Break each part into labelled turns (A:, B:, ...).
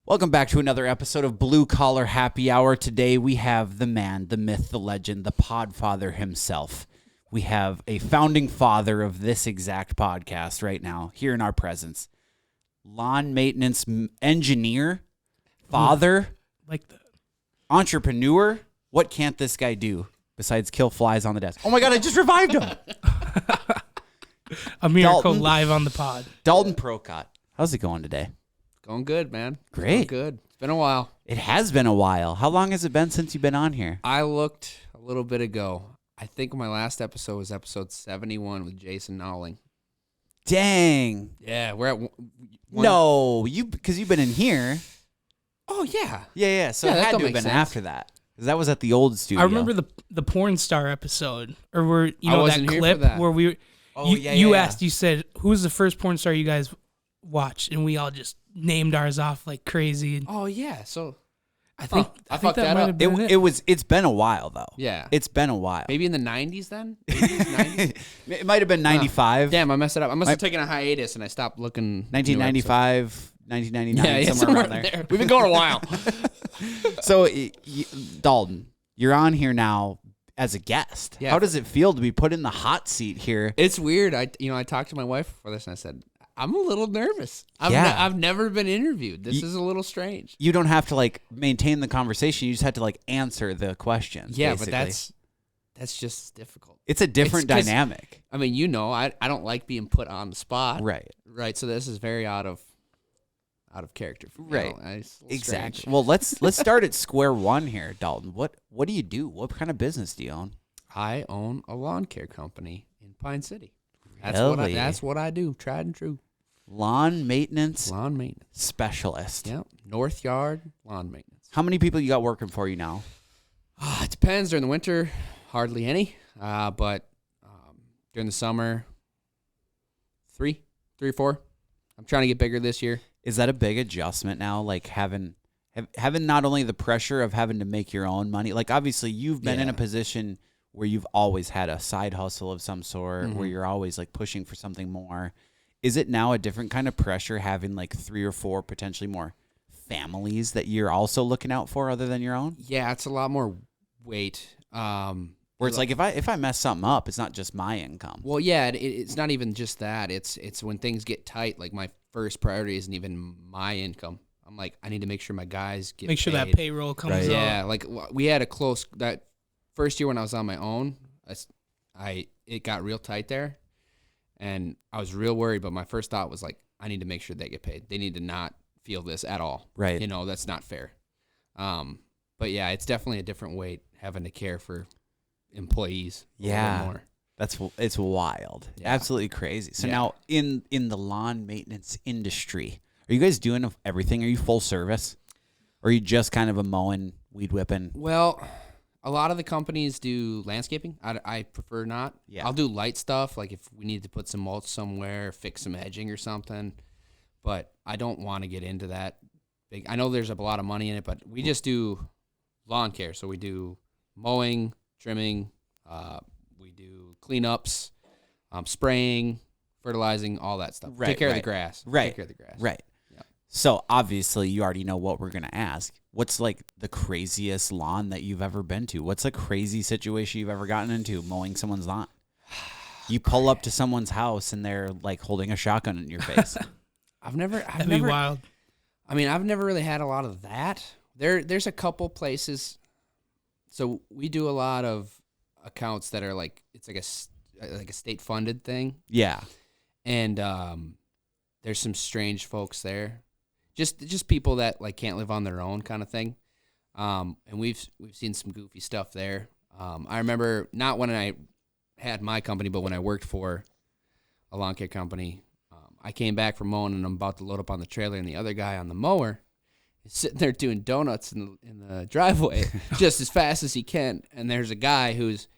A: Welcome back to another episode of Blue Collar Happy Hour. Today we have the man, the myth, the legend, the podfather himself. We have a founding father of this exact podcast right now here in our presence. Lawn maintenance engineer, father, entrepreneur. What can't this guy do besides kill flies on the desk? Oh my God, I just revived him.
B: A miracle
A: Dalton.
B: live on the pod.
A: Dalton Procott. How's it going today?
C: Going good, man.
A: Great.
C: Going good. It's been a while.
A: It has been a while. How long has it been since you've been on here?
C: I looked a little bit ago. I think my last episode was episode 71 with Jason Nowling.
A: Dang.
C: Yeah, we're at
A: No, because you've been in here.
C: Oh, yeah.
A: Yeah. So
C: Yeah,
A: it
C: that
A: had
C: don't
A: to have
C: make
A: been
C: sense.
A: after that. Because that was at the old studio.
B: I remember the porn star episode, or where
C: I
B: that
C: wasn't here for
B: clip
C: that.
B: where we.
A: Oh,
B: you asked. You said, "Who's the first porn star you guys watched?" And we all just named ours off like crazy. And
C: Oh, yeah. So,
B: I think
C: I fucked that
B: might
C: up.
B: have been it.
A: It's been a while though.
C: yeah.
A: It's been a while.
C: Maybe in the 90s then? 80s, 90s?
A: It might have been 95.
C: Damn, I messed it up. I must have taken a hiatus and I stopped looking.
A: 1995, 1999,
C: Yeah,
A: somewhere around there.
C: We've been going a while.
A: So, Dalton, you're on here now as a guest.
C: Yeah.
A: How does it feel to be put in the hot seat here?
C: It's weird. I talked to my wife before this and I said, I'm a little nervous. I've never been interviewed. This is a little strange.
A: You don't have to maintain the conversation. You just have to answer the questions.
C: Yeah,
A: basically.
C: but that's just difficult.
A: It's a different
C: 'cause-
A: dynamic.
C: I mean, I don't like being put on the spot.
A: Right.
C: Right. So this is very out of character for me.
A: Right.
C: It's a little
A: Exactly.
C: strange.
A: Well, let's start at square one here, Dalton. What do you do? What kind of business do you own?
C: I own a lawn care company in Pine City.
A: Really?
C: That's what I do. Tried and true.
A: Lawn maintenance
C: Lawn maintenance.
A: specialist.
C: Yep. Northyard lawn maintenance.
A: How many people you got working for you now?
C: It depends. During the winter, hardly any. But during the summer, three or four. I'm trying to get bigger this year.
A: Is that a big adjustment now? Having not only the pressure of having to make your own money. Obviously you've been in a
C: Yeah.
A: position where you've always had a side hustle of some sort,
C: Mm-hmm.
A: where you're always pushing for something more. Is it now a different kind of pressure having 3 or 4 potentially more families that you're also looking out for other than your own?
C: Yeah, it's a lot more weight.
A: Where it's if I mess something up, it's not just my income.
C: Well, yeah, it's not even just that. It's when things get tight. My first priority isn't even my income. I'm like, I need to make sure my guys get
B: Make sure
C: paid.
B: that payroll comes
A: Right.
B: out.
C: Yeah, we had that first year when I was on my own. It got real tight there, and I was real worried. But my first thought was I need to make sure they get paid. They need to not feel this at all.
A: Right.
C: That's not fair. But yeah, it's definitely a different weight having to care for employees. a little bit
A: Yeah.
C: more.
A: It's wild.
C: Yeah.
A: Absolutely crazy. So
C: Yeah.
A: now in the lawn maintenance industry, are you guys doing everything? Are you full service? Or are you just kind of a mowing, weed whipping?
C: Well, a lot of the companies do landscaping. I prefer not.
A: Yeah.
C: I'll do light stuff, like if we need to put some mulch somewhere, fix some edging or something. But I don't want to get into that big. I know there's a lot of money in it, but we just do lawn care. So we do mowing, trimming, we do cleanups, spraying, fertilizing, all that stuff.
A: Right,
C: Take care of
A: right.
C: the grass.
A: Right.
C: Take care of the grass.
A: Right.
C: Yeah.
A: So obviously you already know what we're going to ask. What's the craziest lawn that you've ever been to? What's a crazy situation you've ever gotten into mowing someone's lawn? You pull up to someone's house and they're holding a shotgun in your face.
C: I've never
B: That'd be wild.
C: I mean, I've never really had a lot of that. There's a couple places. So we do a lot of accounts that are it's like a state funded thing,
A: Yeah.
C: and there's some strange folks there, just people that can't live on their own kind of thing. And we've seen some goofy stuff there. I remember not when I had my company, but when I worked for a lawn care company. I came back from mowing and I'm about to load up on the trailer, and the other guy on the mower is sitting there doing donuts in the driveway just as fast as he can. And there's a guy who's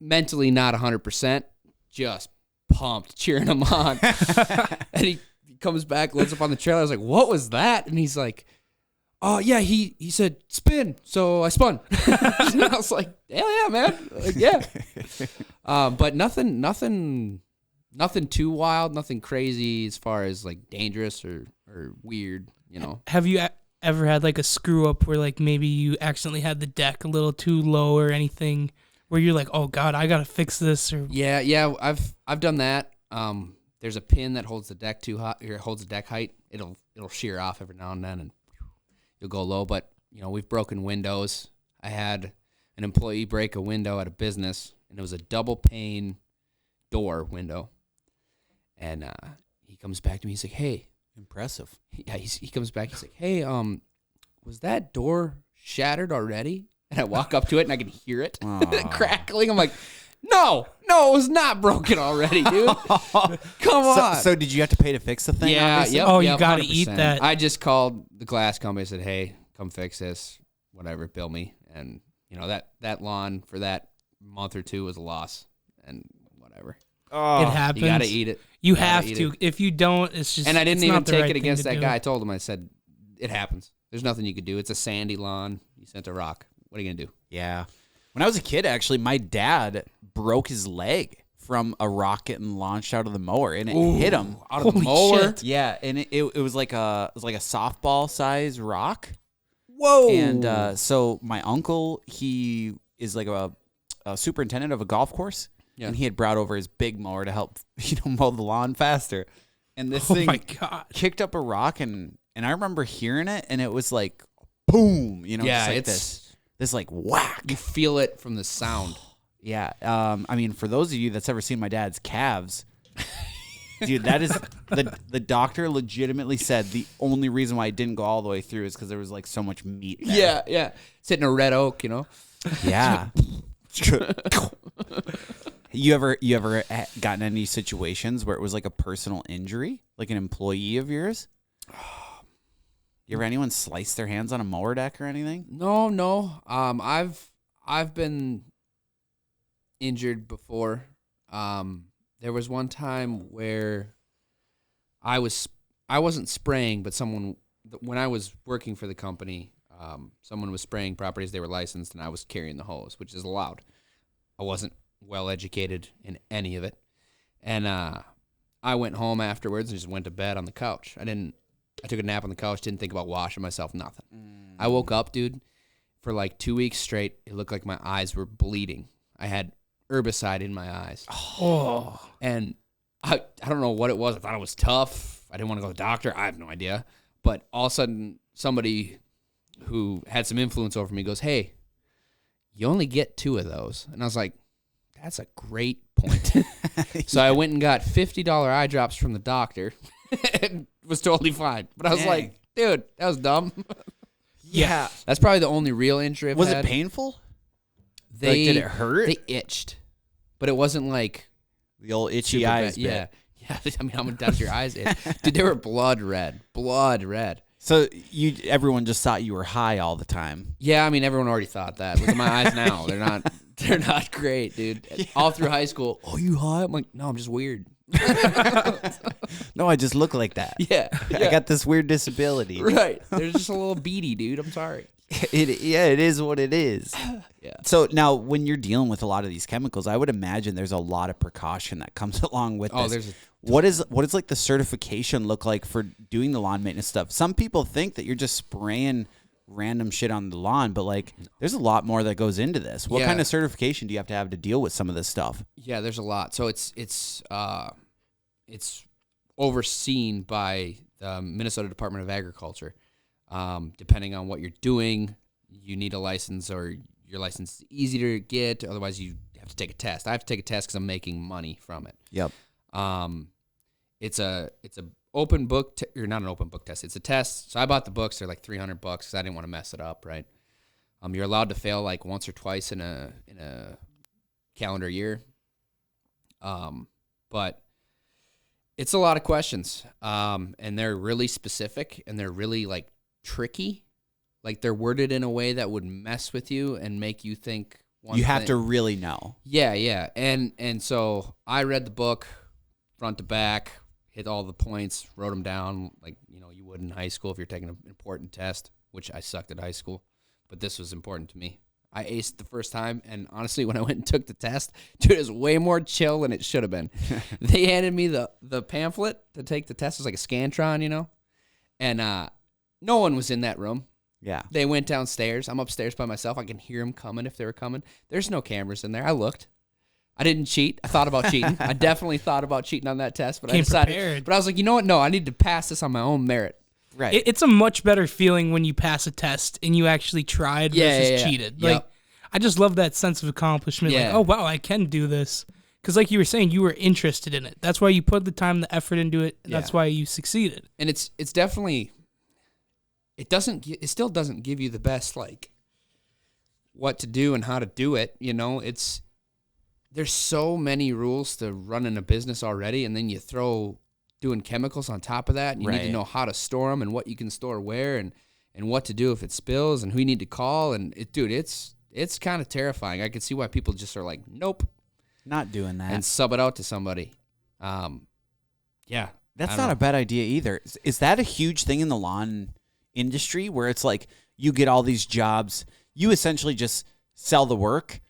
C: mentally not 100%, just pumped, cheering him on. And he comes back, loads up on the trailer. I was like, what was that? And he's like, oh, yeah, he said spin, so I spun. And I was like, hell yeah, man. Yeah. But nothing too wild, nothing crazy as far as dangerous or weird. you know.
B: Have you ever had like a screw up where like maybe you accidentally had the deck a little too low or anything where you're like, oh God, I gotta fix this? Or
C: Yeah, I've done that. There's a pin that holds the deck too hot, or holds the deck height. It'll shear off every now and then, and you'll go low. But you know, we've broken windows. I had an employee break a window at a business, and it was a double pane door window. And he comes back to me. He's like, "Hey."
A: Impressive.
C: Yeah, he comes back. He's like, "Hey, was that door shattered already?" And I walk up to it, and I can hear it crackling. I'm like, no, it was not broken already, dude. Come on.
A: So did you have to pay to fix the thing?
C: Yeah,
A: obviously?
C: yep,
B: Oh,
C: yep,
B: you gotta
C: 100%.
B: eat that.
C: I just called the glass company. I said, "Hey, come fix this. Whatever, bill me." And you know that lawn for that month or two was a loss, and whatever.
B: it happens.
C: You gotta eat it.
B: You
C: gotta
B: have
C: eat
B: to.
C: it.
B: If you don't, it's just.
C: And I didn't
B: it's
C: even
B: not the
C: take
B: right
C: it
B: thing
C: against
B: to
C: that
B: do.
C: guy. I told him, I said, "It happens. There's nothing you could do. It's a sandy lawn. You sent a rock. What are you gonna do?"
A: Yeah. When I was a kid, actually, my dad broke his leg from a rock getting launched out of the mower, and it hit him
C: Out of the
B: Holy
C: mower.
B: shit.
A: Yeah, and it was like a softball size rock.
C: Whoa.
A: And so my uncle, he is like a superintendent of a golf course,
C: Yeah.
A: and he had brought over his big mower to help mow the lawn faster. And this
B: Oh
A: thing
B: my God.
A: kicked up a rock, and I remember hearing it, and it was like boom,
C: yeah,
A: just like
C: it's
A: this like whack.
C: you feel it from the sound.
A: Yeah. I mean, for those of you that's ever seen my dad's calves, dude, that is the doctor legitimately said the only reason why it didn't go all the way through is because there was like so much meat there.
C: Yeah. Sitting in a red oak, you know.
A: Yeah. You ever gotten any situations where it was like a personal injury, like an employee of yours? You ever anyone slice their hands on a mower deck or anything?
C: No. I've been injured before. There was one time where I wasn't spraying, but when I was working for the company, someone was spraying properties they were licensed, and I was carrying the hose, which is allowed. I wasn't well educated in any of it, and I went home afterwards and just went to bed on the couch. I took a nap on the couch, didn't think about washing myself, nothing. I woke up, dude, for like 2 weeks straight. It looked like my eyes were bleeding. I had herbicide in my eyes.
B: Oh.
C: And I don't know what it was. I thought it was tough. I didn't want to go to the doctor. I have no idea. But all of a sudden, somebody who had some influence over me goes, "Hey, you only get 2 of those." And I was like, that's a great point. So I went and got $50 eye drops from the doctor and was totally fine. But I was
A: Dang.
C: like, dude, that was dumb.
A: Yeah.
C: That's probably the only real injury I've
A: Was
C: had.
A: it painful?
C: They,
A: did it hurt?
C: They itched. But it wasn't like
A: The old itchy
C: super
A: eyes
C: bad.
A: bit.
C: Yeah. I mean, how many times your eyes itch? Dude, they were blood red.
A: So everyone just thought you were high all the time.
C: Yeah, I mean, everyone already thought that. Look at my eyes now. They're not great, dude. Yeah. All through high school, "Oh, you high?" I'm like, "No, I'm just weird."
A: No, I just look like that.
C: Yeah.
A: I got this weird disability.
C: Right. There's just a little beady, dude. I'm sorry.
A: It is what it is.
C: Yeah.
A: So now when you're dealing with a lot of these chemicals, I would imagine there's a lot of precaution that comes along with
C: Oh,
A: this. What is like the certification look like for doing the lawn maintenance stuff? Some people think that you're just spraying random shit on the lawn, but like there's a lot more that goes into this. What kind of certification do you have to deal with some of this stuff?
C: Yeah, there's a lot. So it's overseen by the Minnesota Department of Agriculture. Depending on what you're doing, you need a license, or your license is easy to get. Otherwise, you have to take a test. I have to take a test because I'm making money from it.
A: Yep.
C: It's a open book, or not an open book test. It's a test. So I bought the books. They're like $300 because I didn't want to mess it up. Right. You're allowed to fail like once or twice in a calendar year. But it's a lot of questions. And they're really specific, and they're really like tricky. Like they're worded in a way that would mess with you and make you think one
A: You have
C: thing.
A: to really know.
C: Yeah. And so I read the book front to back, hit all the points, wrote them down like, you would in high school if you're taking an important test, which I sucked at high school, but this was important to me. I aced the first time, and honestly, when I went and took the test, dude, it was way more chill than it should have been. They handed me the pamphlet to take the test. It was like a Scantron, and No one was in that room.
A: Yeah.
C: They went downstairs. I'm upstairs by myself. I can hear them coming if they were coming. There's no cameras in there. I looked. I didn't cheat. I thought about cheating. I definitely thought about cheating on that test, but I decided.
B: Prepared.
C: But I was like, you know what? No, I need to pass this on my own merit.
A: Right.
B: It's a much better feeling when you pass a test and you actually tried versus cheated.
C: Yep.
B: Like, I just love that sense of accomplishment.
C: Yeah.
B: Like, oh, wow, I can do this. Because like you were saying, you were interested in it. That's why you put the time, the effort into it. And that's why you succeeded.
C: And it's definitely, it still doesn't give you the best, like, what to do and how to do it. You know, there's so many rules to running a business already, and then you throw doing chemicals on top of that, and you need to know how to store them and what you can store where and what to do if it spills and who you need to call. And it's kind of terrifying. I can see why people just are like, nope.
A: Not doing that.
C: And sub it out to somebody. Yeah.
A: That's not a bad idea either. Is that a huge thing in the lawn industry where it's like you get all these jobs, you essentially just sell the work,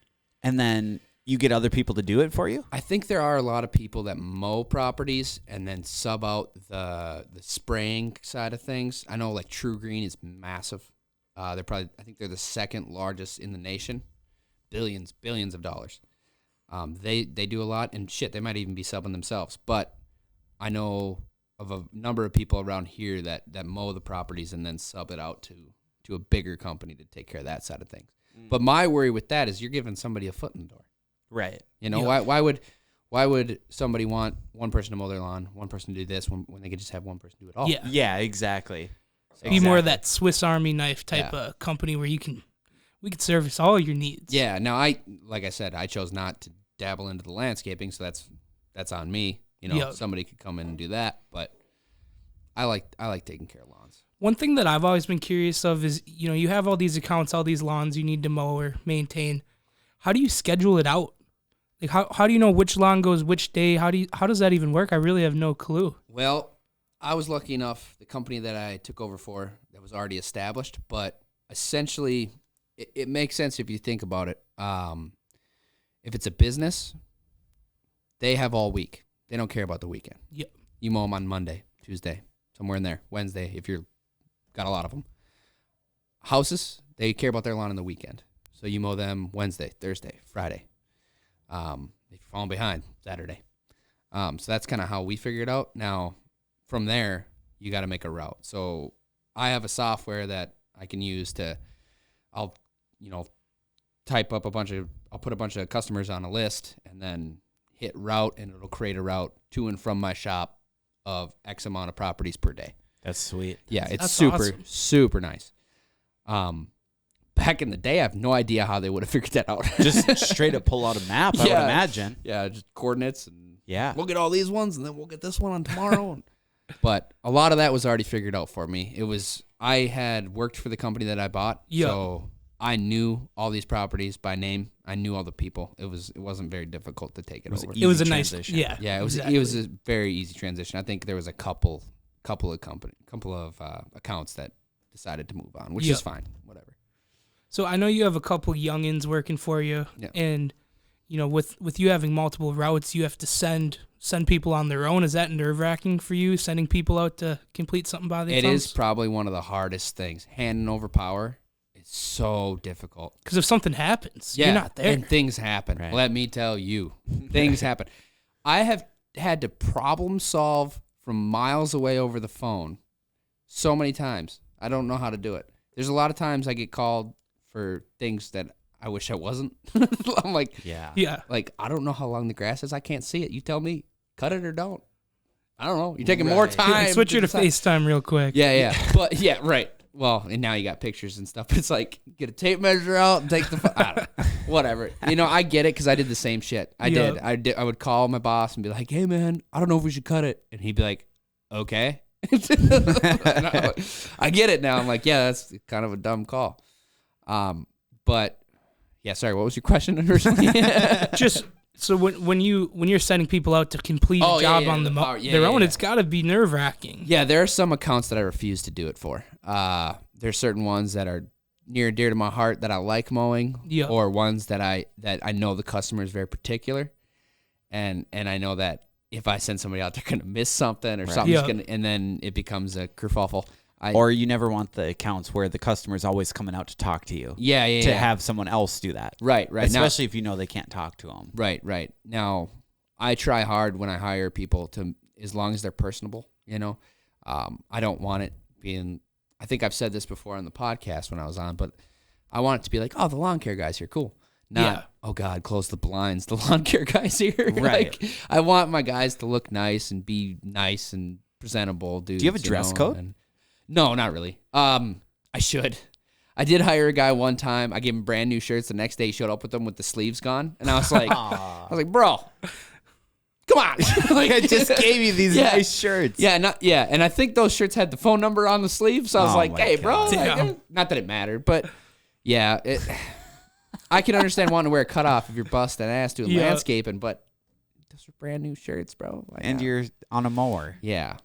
A: and then you get other people to do it for you?
C: I think there are a lot of people that mow properties and then sub out the spraying side of things. I know like True Green is massive. I think they're the second largest in the nation. Billions of dollars. They do a lot, and shit, they might even be subbing themselves. But I know of a number of people around here that mow the properties and then sub it out to a bigger company to take care of that side of things. But my worry with that is you're giving somebody a foot in the door.
A: Right.
C: You know, why would somebody want one person to mow their lawn, one person to do this when they could just have one person do it all?
A: Yeah, exactly.
B: Be more of that Swiss Army knife type of company where we could service all your needs.
C: Yeah. Now, like I said, I chose not to dabble into the landscaping, so that's on me. You know, somebody could come in and do that, but I like taking care of lawns.
B: One thing that I've always been curious of is, you know, you have all these accounts, all these lawns you need to mow or maintain. How do you schedule it out? Like, how do you know which lawn goes which day? How does that even work? I really have no clue.
C: Well, I was lucky enough, the company that I took over for, that was already established, but essentially it makes sense if you think about it. If it's a business, they have all week. They don't care about the weekend.
B: Yep.
C: You mow them on Monday, Tuesday, somewhere in there, Wednesday, if you're got a lot of them. Houses, they care about their lawn on the weekend. So you mow them Wednesday, Thursday, Friday. If you're falling behind, Saturday. So that's kind of how we figure it out. Now, from there, you got to make a route. So I have a software that I can use I'll put a bunch of customers on a list and then hit route, and it'll create a route to and from my shop of X amount of properties per day.
A: That's sweet.
C: Yeah, it's
B: That's
C: super,
B: awesome.
C: super nice. Back in the day, I have no idea how they would have figured that out.
A: Just straight up pull out a map, I would imagine.
C: Yeah, just coordinates, and
A: we'll
C: get all these ones, and then we'll get this one on tomorrow. But a lot of that was already figured out for me. I had worked for the company that I bought, so I knew all these properties by name. I knew all the people. It wasn't very difficult to take it over.
B: It was a nice
A: transition.
C: Yeah, it was a very easy transition. I think there was a couple of accounts that decided to move on, which is fine. Whatever.
B: So I know you have a couple youngins working for you, and you know, with you having multiple routes, you have to send people on their own. Is that nerve-wracking for you, sending people out to complete something by themselves?
C: It is probably one of the hardest things. Handing over power is so difficult.
B: Because if something happens, you're not there.
C: And things happen.
A: Right.
C: Let me tell you, things happen. I have had to problem solve from miles away over the phone so many times. I don't know how to do it. There's a lot of times I get called for things that I wish I wasn't. I'm like, like, I don't know how long the grass is. I can't see it. You tell me, cut it or don't. I don't know. You're taking more time.
B: Switch you to FaceTime real quick.
C: Yeah. But yeah, right. Well, and now you got pictures and stuff. It's like, get a tape measure out and take the I don't know. Whatever. You know, I get it because I did the same shit. I did. I would call my boss and be like, hey, man, I don't know if we should cut it. And he'd be like, okay. I get it now. I'm like, yeah, that's kind of a dumb call. But yeah, sorry, what was your question originally?
B: Just so when you're sending people out to complete a job on their own, it's got to be nerve-wracking.
C: Yeah, there are some accounts that I refuse to do it for. There's certain ones that are near and dear to my heart that I like mowing, or ones that I know the customer is very particular, and I know that if I send somebody out, they're gonna miss something or something's gonna, and then it becomes a kerfuffle.
A: Or you never want the accounts where the customer's always coming out to talk to you.
C: Yeah.
A: To have someone else do that.
C: Right.
A: Especially if you know they can't talk to them.
C: Right. Now, I try hard when I hire people to, as long as they're personable, I don't want it being, I think I've said this before on the podcast when I was on, but I want it to be like, oh, the lawn care guy's here. Cool. Not, oh God, close the blinds. The lawn care guy's here.
A: Right.
C: Like, I want my guys to look nice and be nice and presentable, dude.
A: Do you have a dress code?
C: No, not really. I should. I did hire a guy one time. I gave him brand new shirts. The next day he showed up with them with the sleeves gone. And I was like, bro, come on.
A: Like, I just gave you these nice shirts.
C: Yeah. And I think those shirts had the phone number on the sleeve. So I was like, hey, bro. Like, not that it mattered, but yeah, I can understand wanting to wear a cutoff if you're busting ass doing landscaping, but those are brand new shirts, bro. Like,
A: and you're on a mower.
C: Yeah.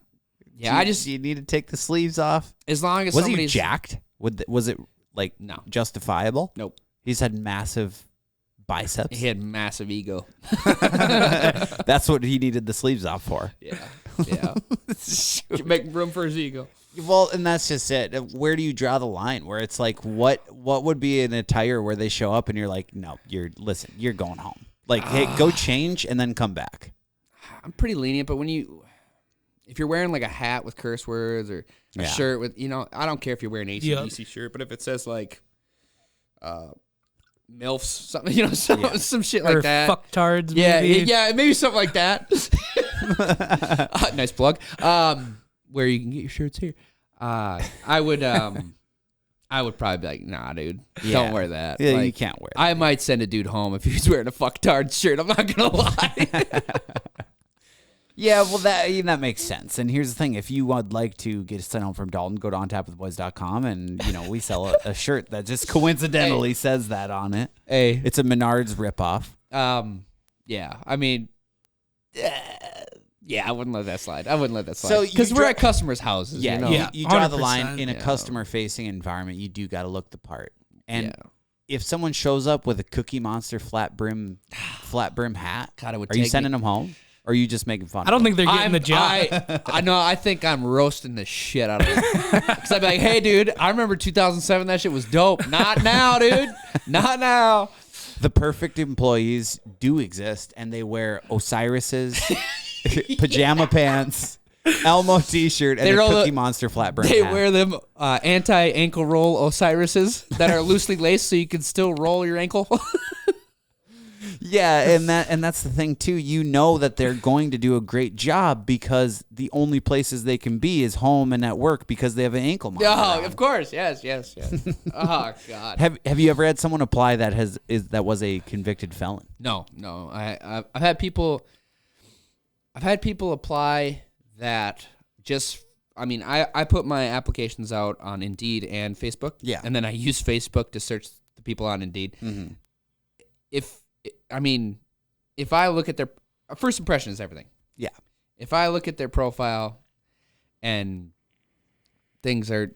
C: Yeah,
A: you need to take the sleeves off.
C: As long as
A: was
C: somebody's...
A: he jacked? Was it like justifiable?
C: Nope.
A: He's had massive biceps.
C: He had massive ego.
A: That's what he needed the sleeves off for.
C: Yeah. Make room for his ego.
A: Well, and that's just it. Where do you draw the line? Where it's like, what would be an attire where they show up and you're like, no, you're going home. Like, hey, go change and then come back.
C: I'm pretty lenient, but if you're wearing like a hat with curse words or a shirt with, I don't care if you're wearing an AC/DC shirt, but if it says like, MILFs, something, some shit like that.
B: Fucktards, maybe.
C: Yeah, maybe something like that. Nice plug. Where you can get your shirts here. I would probably be like, nah, dude, don't wear that.
A: Yeah,
C: like,
A: you can't wear that.
C: I might send a dude home if he's wearing a fucktard shirt. I'm not gonna lie.
A: Yeah, well, that makes sense. And here's the thing. If you would like to get a sent home from Dalton, go to ontapwithboys.com, and, we sell a shirt that just coincidentally says that on it.
C: Hey.
A: It's a Menards ripoff.
C: Yeah, I mean, I wouldn't let that slide.
A: So
C: because we're at customers' houses.
A: Yeah, you draw the
B: 100%,
A: line in a customer-facing environment. You do got to look the part. And if someone shows up with a Cookie Monster flat brim hat,
C: God,
A: are you sending them home? Or are you just making fun?
B: I don't think they're getting the job.
C: I know. I think I'm roasting the shit out of them. Because I'd be like, hey, dude, I remember 2007. That shit was dope. Not now, dude. Not now.
A: The perfect employees do exist, and they wear Osiris's pajama pants, Elmo t-shirt, and a Cookie Monster flat brim
C: They
A: hat.
C: wear them anti-ankle roll Osiris's that are loosely laced so you can still roll your ankle.
A: Yeah, and that's the thing too. You know that they're going to do a great job because the only places they can be is home and at work because they have an ankle monitor.
C: Oh, of course, yes. Oh God.
A: Have you ever had someone apply that was a convicted felon?
C: No. I've had people apply that just. I mean, I put my applications out on Indeed and Facebook.
A: Yeah,
C: and then I use Facebook to search the people on Indeed.
A: Mm-hmm.
C: If I look at their first impression is everything.
A: Yeah.
C: If I look at their profile and things are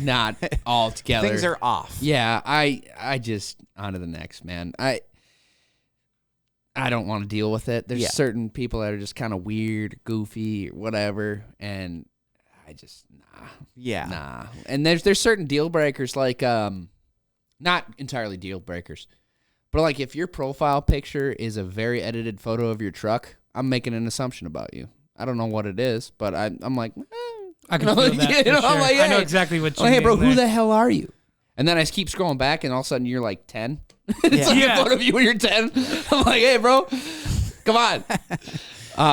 C: not all together.
A: Things are off.
C: Yeah, I just on to the next, man. I don't want to deal with it. There's certain people that are just kind of weird, goofy, or whatever, and I just nah. And there's certain deal breakers like not entirely deal breakers. But like if your profile picture is a very edited photo of your truck, I'm making an assumption about you. I don't know what it is, but I'm like,
B: I can feel that.
C: Sure. I'm like, hey.
B: I know exactly what you
C: mean. Hey, bro,
B: there.
C: who the hell are you? And then I keep scrolling back, and all of a sudden you're like 10. It's like a photo of you when you're 10. I'm like, hey, bro, come on.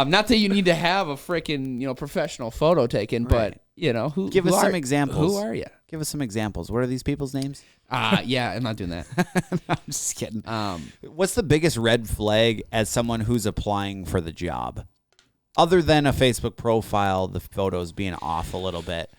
C: Not that you need to have a freaking professional photo taken, but who?
A: Give us some examples.
C: Who are you?
A: Give us some examples. What are these people's names?
C: Yeah, I'm not doing that.
A: I'm just kidding. What's the biggest red flag as someone who's applying for the job? Other than a Facebook profile, the photos being off a little bit.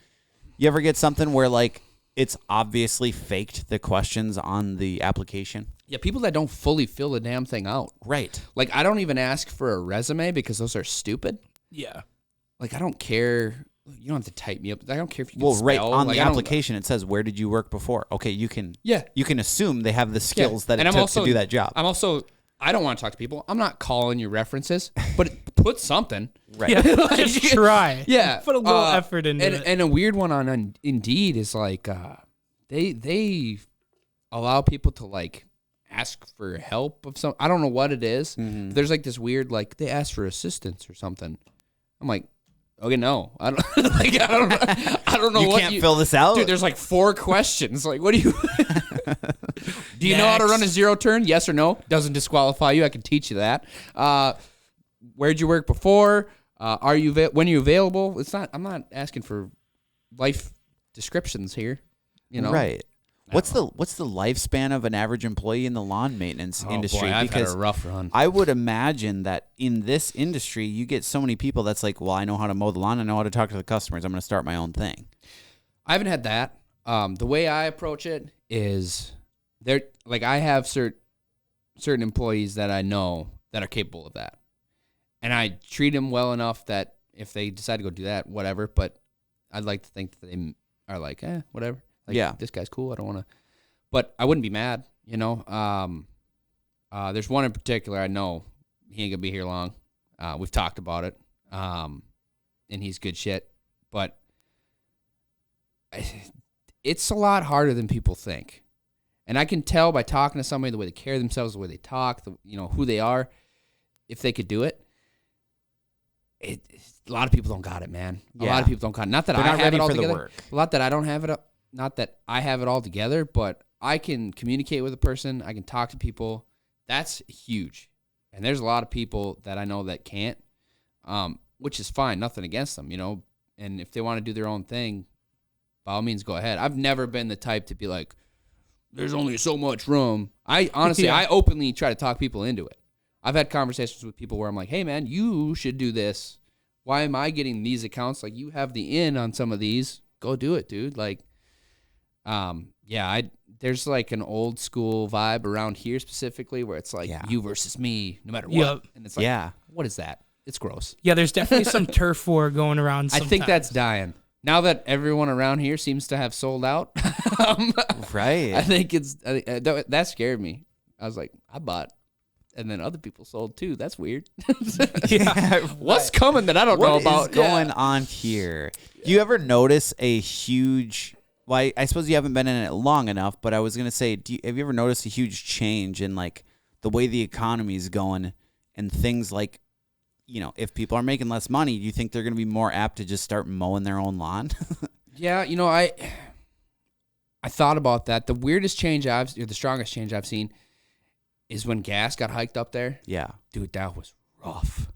A: You ever get something where like it's obviously faked the questions on the application?
C: Yeah, people that don't fully fill the damn thing out.
A: Right.
C: Like I don't even ask for a resume because those are stupid.
B: Yeah.
C: Like I don't care. You don't have to type me up. I don't care if you can
A: Well, right
C: spell.
A: on
C: like,
A: the application, it says, where did you work before? Okay, you can assume they have the skills that it took to do that job.
C: I'm also I don't want to talk to people. I'm not calling you references, but put something.
A: Right.
B: Yeah, just try.
C: Yeah.
B: Put a little effort into it.
C: And a weird one on Indeed is like they allow people to like ask for help of some. I don't know what it is.
A: Mm-hmm.
C: There's like this weird like they ask for assistance or something. I'm like, okay, no, I don't like I don't know
A: You
C: what
A: can't fill this out,
C: dude. There's like 4 questions. Like, what do you? Do you know how to run a 0 turn? Yes or no? Doesn't disqualify you. I can teach you that. Where'd you work before? When are you available? It's not. I'm not asking for life descriptions here. You know,
A: right? What's the lifespan of an average employee in the lawn maintenance industry?
C: Boy, I've
A: because
C: had a rough run.
A: I would imagine that in this industry, you get so many people that's like, well, I know how to mow the lawn. I know how to talk to the customers. I'm going to start my own thing.
C: I haven't had that. The way I approach it is like I have certain employees that I know that are capable of that. And I treat them well enough that if they decide to go do that, whatever. But I'd like to think that they are like, whatever. Like,
A: yeah,
C: this guy's cool. I don't want to. But I wouldn't be mad, you know. There's one in particular I know he ain't going to be here long. We've talked about it. And he's good shit. But it's a lot harder than people think. And I can tell by talking to somebody the way they carry themselves, the way they talk, who they are, if they could do it. A lot of people don't got it, man. A lot of people don't got it. Not that I have it all together. A lot that I don't have it. Not that I have it all together, but I can communicate with a person. I can talk to people. That's huge. And there's a lot of people that I know that can't, which is fine. Nothing against them, And if they want to do their own thing, by all means, go ahead. I've never been the type to be like, there's only so much room. I openly try to talk people into it. I've had conversations with people where I'm like, hey, man, you should do this. Why am I getting these accounts? Like, you have the in on some of these. Go do it, dude. Like, there's like an old school vibe around here specifically where it's like you versus me, no matter what.
B: Yep.
C: And it's like, what is that? It's gross.
B: Yeah, there's definitely some turf war going around sometimes.
C: I think that's dying. Now that everyone around here seems to have sold out,
A: right?
C: I think that scared me. I was like, I bought, and then other people sold too. That's weird. What's coming that I don't know about?
A: What is going on here? Do you ever notice a huge? Well, I suppose you haven't been in it long enough, but I was gonna say, have you ever noticed a huge change in like the way the economy is going and things like? If people are making less money, do you think they're going to be more apt to just start mowing their own lawn?
C: Yeah, I thought about that. The weirdest change the strongest change I've seen is when gas got hiked up there.
A: Yeah.
C: Dude, that was rough.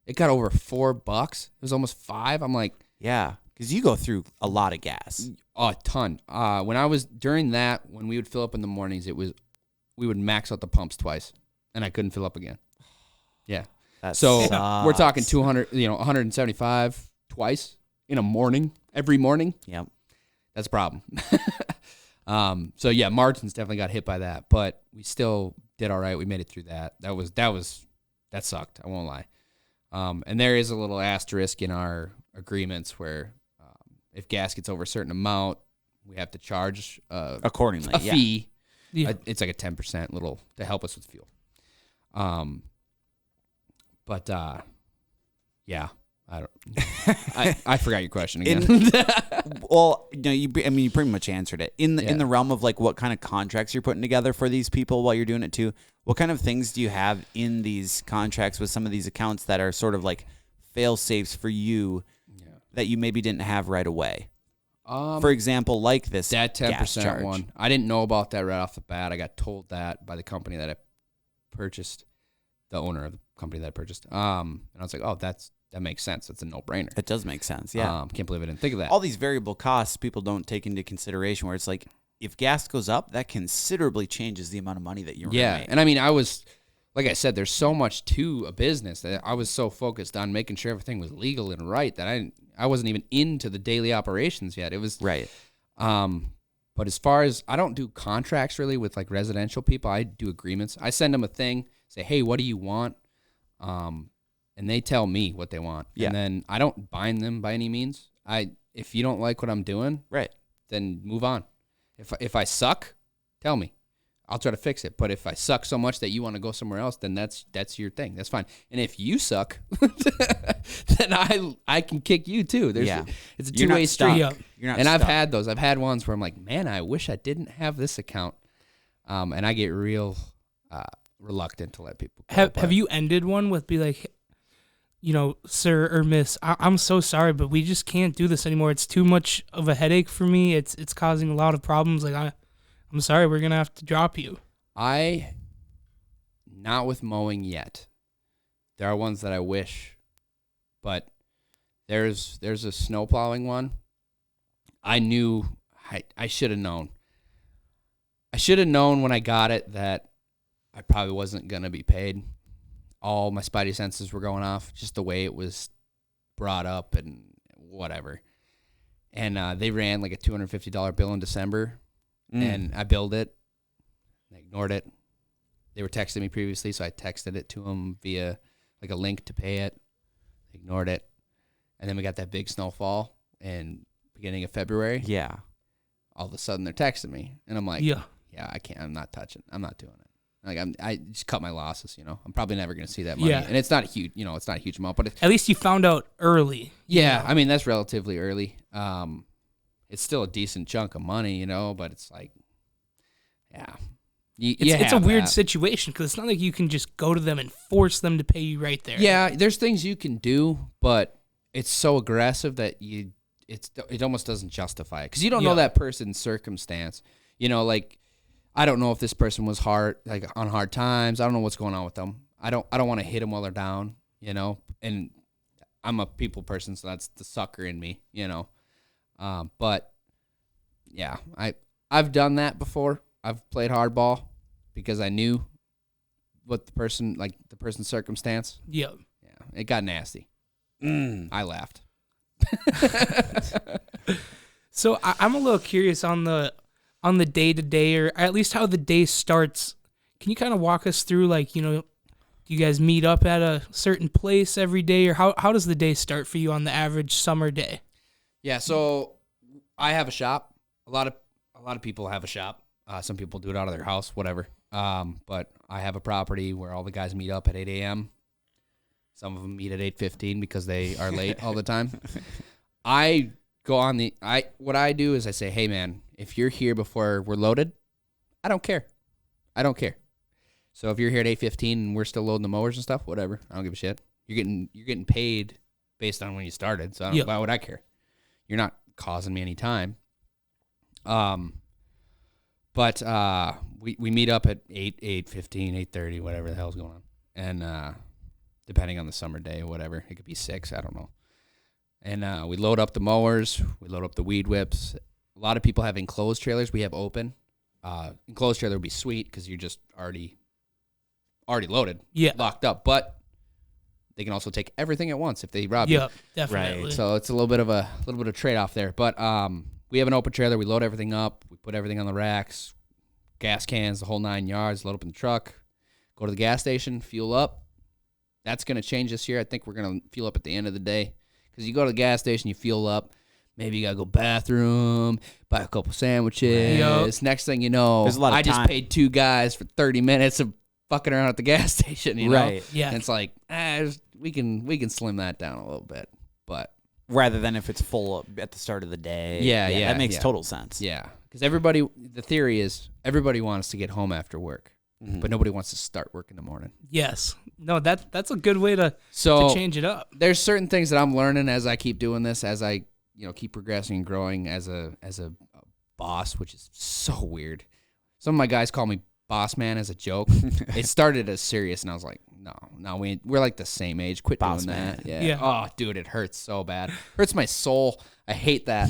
C: It got over $4. It was almost $5. I'm like,
A: yeah, because you go through a lot of gas.
C: A ton. When I was during that, when we would fill up in the mornings, we would max out the pumps twice, and I couldn't fill up again. Yeah. So we're talking 200, 175 twice in a morning, every morning.
A: Yep.
C: That's a problem. So yeah, margins definitely got hit by that, but we still did all right. We made it through that. That sucked. I won't lie. And there is a little asterisk in our agreements where if gas gets over a certain amount, we have to charge
A: accordingly
C: a fee.
B: Yeah.
C: It's like a 10% little to help us with fuel. But yeah, I forgot your question again.
A: Well, you pretty much answered it. In the realm of like what kind of contracts you're putting together for these people while you're doing it too. What kind of things do you have in these contracts with some of these accounts that are sort of like fail safes for you that you maybe didn't have right away? For example, like this
C: that 10%
A: charge.
C: one. I didn't know about that right off the bat. I got told that by the company that I purchased, the owner of the company that I purchased. And I was like, oh, that makes sense. It's a no-brainer.
A: It does make sense, yeah.
C: Can't believe I didn't think of that.
A: All these variable costs people don't take into consideration where it's like, if gas goes up, that considerably changes the amount of money that you're going to make.
C: And I mean, I was, like I said, there's so much to a business that I was so focused on making sure everything was legal and right that I wasn't even into the daily operations yet. It was
A: right.
C: But as far as, I don't do contracts really with like residential people. I do agreements. I send them a thing, say, hey, what do you want? And they tell me what they want.
A: Yeah.
C: And then I don't bind them by any means. If you don't like what I'm doing,
A: right,
C: then move on. If I suck, tell me. I'll try to fix it. But if I suck so much that you want to go somewhere else, then that's your thing. That's fine. And if you suck, then I can kick you too. It's a two-way street.
A: You're not
C: and
A: stuck.
C: I've had those. I've had ones where I'm like, man, I wish I didn't have this account. And I get real reluctant to let people go.
B: Have you ended one with be like, sir or miss, I'm so sorry, but we just can't do this anymore. It's too much of a headache for me. It's causing a lot of problems. Like I'm sorry, we're gonna have to drop you.
C: Not with mowing yet. There are ones that I wish, but there's a snow plowing one. I knew I should have known. I should have known when I got it that I probably wasn't gonna be paid. All my spidey senses were going off, just the way it was brought up and whatever. And they ran like a $250 bill in December, and I billed it. I ignored it. They were texting me previously, so I texted it to them via like a link to pay it. They ignored it. And then we got that big snowfall in beginning of February.
A: Yeah.
C: All of a sudden they're texting me, and I'm like, yeah, I can't. I'm not touching. I'm not doing it. Like I just cut my losses. I'm probably never going to see that money.
B: Yeah.
C: And it's not a huge. It's not a huge amount, but
B: At least you found out early.
C: yeah, I mean that's relatively early. It's still a decent chunk of money, but it's like, yeah,
B: It's a weird situation because it's not like you can just go to them and force them to pay you right there.
C: Yeah, there's things you can do, but it's so aggressive that it almost doesn't justify it because you don't know that person's circumstance. Like I don't know if this person was on hard times. I don't know what's going on with them. I don't want to hit them while they're down. And I'm a people person, so that's the sucker in me. But yeah, I've done that before. I've played hardball because I knew what the person's circumstance.
B: Yeah.
C: Yeah, it got nasty. I laughed.
B: So I'm a little curious on the day-to-day, or at least how the day starts. Can you kind of walk us through, like, do you guys meet up at a certain place every day, or how does the day start for you on the average summer day?
C: Yeah, so I have a shop. A lot of people have a shop. Some people do it out of their house, whatever. But I have a property where all the guys meet up at 8 a.m. Some of them meet at 8:15 because they are late all the time. I go on what I do is I say, hey man, if you're here before we're loaded, I don't care. So if you're here at 8:15 and we're still loading the mowers and stuff, whatever, I don't give a shit. You're getting paid based on when you started, so why would I care? You're not causing me any time. But we meet up at 8:15, 8:30, whatever the hell's going on, and depending on the summer day, whatever, it could be 6, I don't know. And we load up the mowers, we load up the weed whips. A lot of people have enclosed trailers. We have open. Enclosed trailer would be sweet because you're just already loaded, locked up. But they can also take everything at once if they rob you.
B: Yeah, definitely.
A: Right.
C: So it's a little bit of trade off there. But we have an open trailer. We load everything up. We put everything on the racks, gas cans, the whole 9 yards. Load up in the truck. Go to the gas station. Fuel up. That's going to change this year. I think we're going to fuel up at the end of the day. Because you go to the gas station, you fuel up. Maybe you got to go bathroom, buy a couple sandwiches. Yep. Next thing you know, I just paid 2 guys for 30 minutes of fucking around at the gas station, you know?
A: Right.
B: Yeah.
C: And it's like, we can slim that down a little bit. But
A: rather than if it's full at the start of the day.
C: Yeah,
A: that makes total sense.
C: Yeah. Because the theory is everybody wants to get home after work, but nobody wants to start work in the morning.
B: Yes. No, that's a good way to change it up.
C: There's certain things that I'm learning as I keep doing this, as I keep progressing and growing as a boss, which is so weird. Some of my guys call me boss man as a joke. It started as serious, and I was like, no, we're like the same age. Quit
A: boss
C: doing
A: man.
C: that. Yeah. Oh, dude, it hurts so bad. Hurts my soul. I hate that.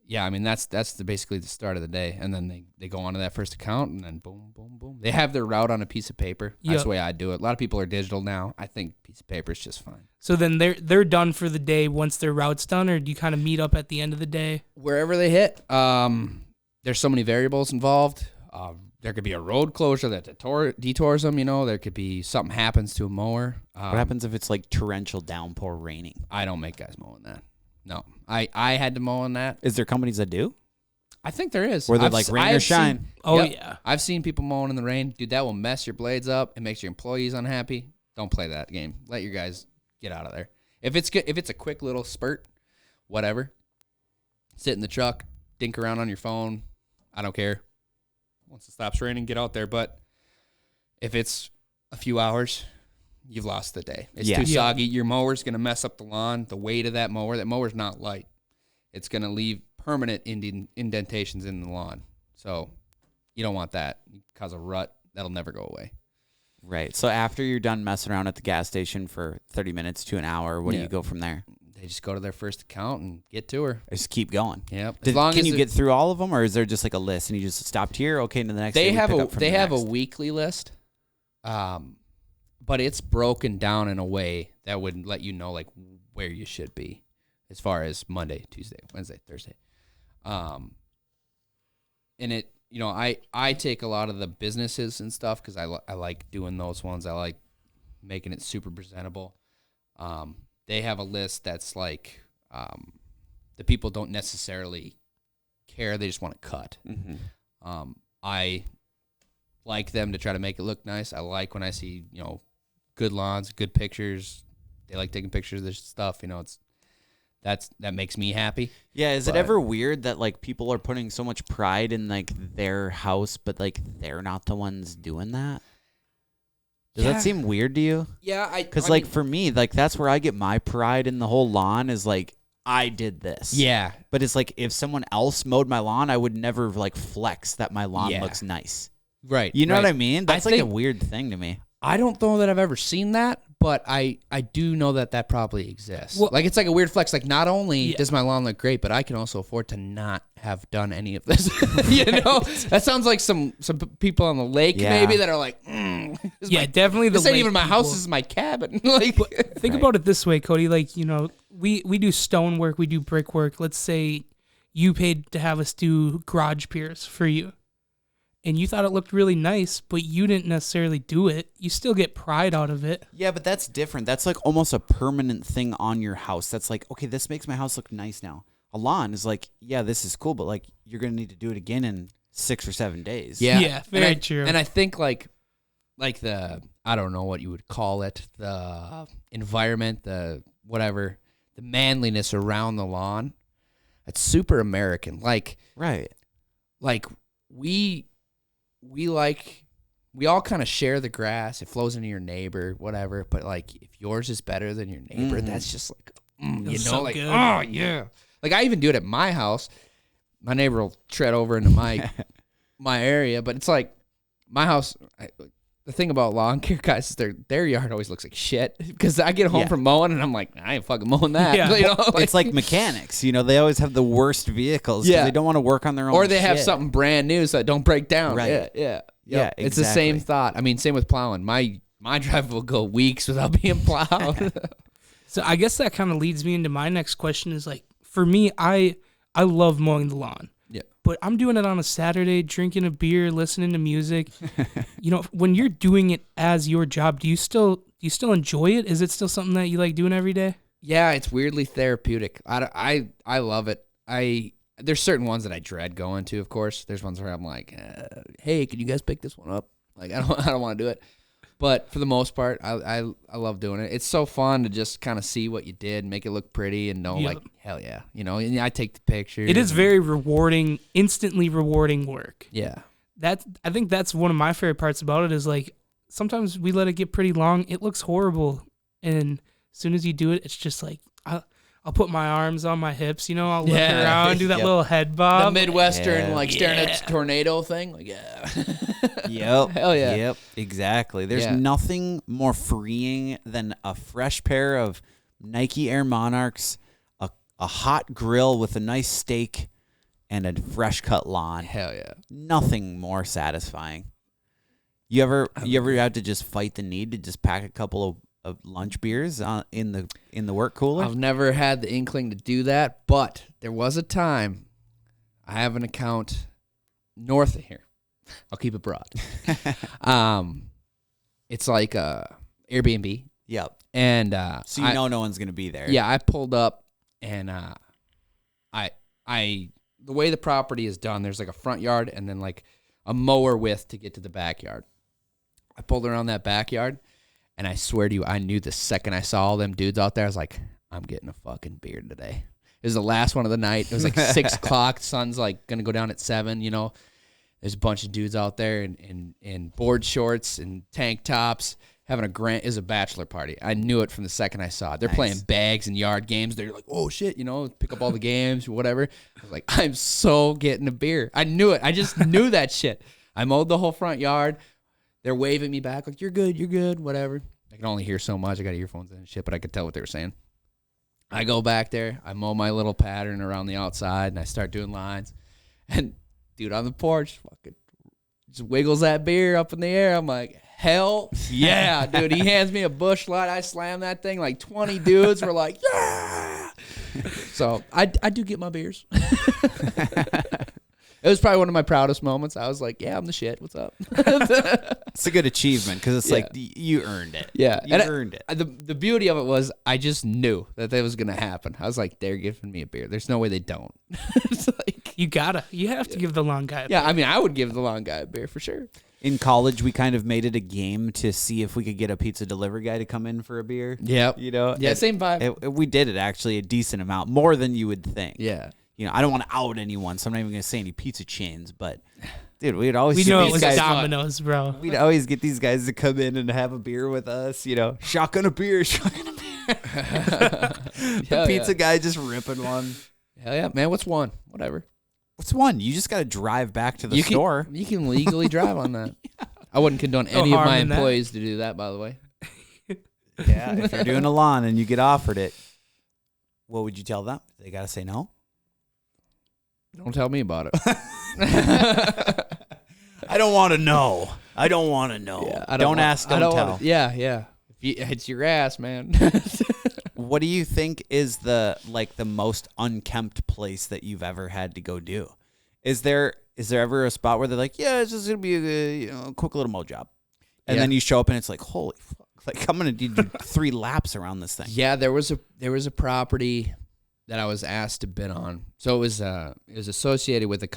C: Yeah, I mean that's basically the start of the day, and then they go onto that first account, and then boom, boom, boom. They have their route on a piece of paper. That's the way I do it. A lot of people are digital now. I think piece of paper is just fine.
B: So then they're done for the day once their route's done, or do you kind of meet up at the end of the day?
C: Wherever they hit, there's so many variables involved. There could be a road closure that detours them. There could be something happens to a mower.
A: What happens if it's like torrential downpour raining?
C: I don't make guys mow in that. No, I had to mow on that.
A: Is there companies that do?
C: I think there is.
A: Where they're
C: I've
A: like
C: s-
A: rain or
C: I've
A: shine.
C: seen-
B: Oh,
C: Yep.
B: yeah.
C: I've seen people mowing in the rain. Dude, that will mess your blades up. It makes your employees unhappy. Don't play that game. Let your guys get out of there. If it's good, if it's a quick little spurt, whatever. Sit in the truck, dink around on your phone. I don't care. Once it stops raining, get out there. But if it's a few hours, you've lost the day. It's
A: Yeah.
C: too
B: Yeah.
C: soggy. Your mower's going to mess up the lawn. The weight of that mower's not light. It's going to leave permanent indentations in the lawn. So you don't want that. You cause a rut. That'll never go away.
A: Right. So after you're done messing around at the gas station for 30 minutes to an hour, what do
C: Yeah.
A: you go from there?
C: They just go to their first account and get to her.
A: Just keep going.
C: Yep.
A: Can you get through all of them, or is there just like a list and you just stopped here? Okay, to the next.
C: They
A: day we
C: have
A: pick
C: a
A: up from
C: they
A: the
C: have
A: next.
C: a weekly list, but it's broken down in a way that would let you know like where you should be, as far as Monday, Tuesday, Wednesday, Thursday, and it I take a lot of the businesses and stuff because I like doing those ones. I like making it super presentable. They have a list that's like the people don't necessarily care; they just want to cut.
A: Mm-hmm.
C: I like them to try to make it look nice. I like when I see, good lawns, good pictures. They like taking pictures of this stuff. That makes me happy.
A: Yeah, is it
C: But-
A: ever weird that like people are putting so much pride in like their house, but like they're not the ones doing that? Does
C: Yeah.
A: that seem weird to you?
C: Yeah,
A: Because like for me, like that's where I get my pride in the whole lawn is like I did this.
C: yeah,
A: But it's like if someone else mowed my lawn, I would never like flex that my lawn
C: Yeah.
A: looks nice.
C: right.
A: You know
C: right.
A: what I mean? That's like a
C: think-
A: weird thing to me.
C: I don't know that I've ever seen that, but I do know that probably exists.
B: Well-
C: Like it's like a weird flex. Like not only
B: Yeah.
C: does my lawn look great, but I can also afford to not have done any of this. That sounds like some people on the lake
A: Yeah.
C: maybe that are like, this
B: Yeah, definitely the
C: this ain't
B: lake
C: even my house.
B: people.
C: This is my cabin. Like,
B: Think
A: Right.
B: about it this way, Cody. Like, we do stone work, we do brick work. Let's say you paid to have us do garage piers for you. And you thought it looked really nice, but you didn't necessarily do it. You still get pride out of it.
A: Yeah, but that's different. That's like almost a permanent thing on your house. That's like, okay, this makes my house look nice now. A lawn is like, yeah, this is cool, but like you're gonna need to do it again in 6 or 7 days.
C: yeah,
B: Yeah, very true.
C: And I think like the I don't know what you would call it, the environment, the whatever, the manliness around the lawn. It's super American. Like
A: Right.
C: we all kind of share the grass. It flows into your neighbor, whatever. But like, if yours is better than your neighbor,
A: Mhm.
C: that's just like,
B: Feels so
C: like,
B: good.
C: oh yeah. Like I even do it at my house. My neighbor will tread over into my my area, but it's like my house. The thing about lawn care guys is their yard always looks like shit because I get home
A: Yeah.
C: from mowing and I'm like, I ain't fucking mowing that.
B: Yeah.
A: It's like mechanics, they always have the worst vehicles because
C: Yeah.
A: they don't want to work on their own
C: or they have
A: shit.
C: something brand new so it don't break down.
A: Right.
C: Yeah.
A: Yeah,
C: Yep. It's the same
A: exactly.
C: thought. I mean, same with plowing. My drive will go weeks without being plowed.
B: So I guess that kind of leads me into my next question is like, for me, I love mowing the lawn.
C: Yeah.
B: But I'm doing it on a Saturday, drinking a beer, listening to music. When you're doing it as your job, do you still enjoy it? Is it still something that you like doing every day?
C: Yeah, it's weirdly therapeutic. I love it. There's certain ones that I dread going to. Of course, there's ones where I'm like, hey, can you guys pick this one up? Like I don't want to do it. But for the most part, I love doing it. It's so fun to just kind of see what you did, make it look pretty, and know
B: Yeah.
C: like hell yeah, And I take the pictures.
B: It is very rewarding, instantly rewarding work.
C: Yeah.
B: I think that's one of my favorite parts about it is like sometimes we let it get pretty long. It looks horrible, and as soon as you do it, it's just like I'll put my arms on my hips. I'll look
C: Yeah.
B: around, do that
A: Yep.
B: little head
C: The
B: bob.
C: Midwestern
A: Yeah.
C: like staring at
B: Yeah.
C: the tornado thing. Like yeah.
A: Yep.
C: Hell yeah.
A: Yep. Exactly. There's
C: Yeah.
A: nothing more freeing than a fresh pair of Nike Air Monarchs, a hot grill with a nice steak, and a fresh cut lawn.
C: Hell yeah.
A: Nothing more satisfying. You ever had to just fight the need to just pack a couple of lunch beers in the work cooler?
C: I've never had the inkling to do that, but there was a time. I have an account north of here. I'll keep it broad. It's like a Airbnb,
A: Yep.
C: and
A: So no one's gonna be there.
C: yeah, I pulled up and I the way the property is done, there's like a front yard and then like a mower width to get to the backyard. I pulled around that backyard, and I swear to you, I knew the second I saw all them dudes out there, I was like, I'm getting a fucking beer today. It was the last one of the night. It was like 6 o'clock. Sun's like going to go down at 7, you know. There's a bunch of dudes out there in board shorts and tank tops having it was a bachelor party. I knew it from the second I saw it. They're playing bags and yard games. They're like, oh, shit, you know, pick up all the games or whatever. I was like, I'm so getting a beer. I knew it. I just knew that shit. I mowed the whole front yard. They're waving me back like, you're good, whatever. I can only hear so much. I got earphones in and shit, but I could tell what they were saying. I go back there. I mow my little pattern around the outside, and I start doing lines. And dude on the porch fucking just wiggles that beer up in the air. I'm like, hell yeah, dude. He hands me a Busch Light. I slam that thing. Like 20 dudes were like, yeah. So I do get my beers. It was probably one of my proudest moments. I was like, yeah, I'm the shit. What's up?
A: It's a good achievement because it's like you earned it.
C: Yeah.
A: You earned it.
C: The beauty of it was I just knew that was going to happen. I was like, they're giving me a beer. There's no way they don't. It's like,
B: You have to give the lawn guy a
C: yeah,
B: beer.
C: I mean, I would give the lawn guy a beer for sure.
A: In college, we kind of made it a game to see if we could get a pizza delivery guy to come in for a beer.
C: Yep.
A: You know?
C: Yeah, same vibe.
A: We did it actually a decent amount, more than you would think.
C: Yeah.
A: You know, I don't want to out anyone, so I'm not even going to say any pizza chains, but dude, we'd always
B: We
A: get
B: know it
A: these
B: was
A: guys.
B: Domino's, bro.
A: We'd always get these guys to come in and have a beer with us, you know, shotgun a beer. The pizza guy just ripping one.
C: Hell yeah, man. What's one? Whatever.
A: What's one? You just got to drive back to the store.
C: You can legally drive on that. I wouldn't condone any of my employees to do that, by the way.
A: Yeah, if you're doing a lawn and you get offered it, what would you tell them? They got to say no?
C: Don't tell me about it.
A: I don't want to know. I don't want to know.
C: Yeah,
A: don't ask, don't tell.
C: Yeah. It's your ass, man.
A: What do you think is the most unkempt place that you've ever had to go do? Is there ever a spot where they're like, yeah, it's just gonna be a quick little mow job, and then you show up and it's like, holy fuck, like I'm gonna do 3 laps around this thing.
C: Yeah, there was a property that I was asked to bid on. So it was associated with a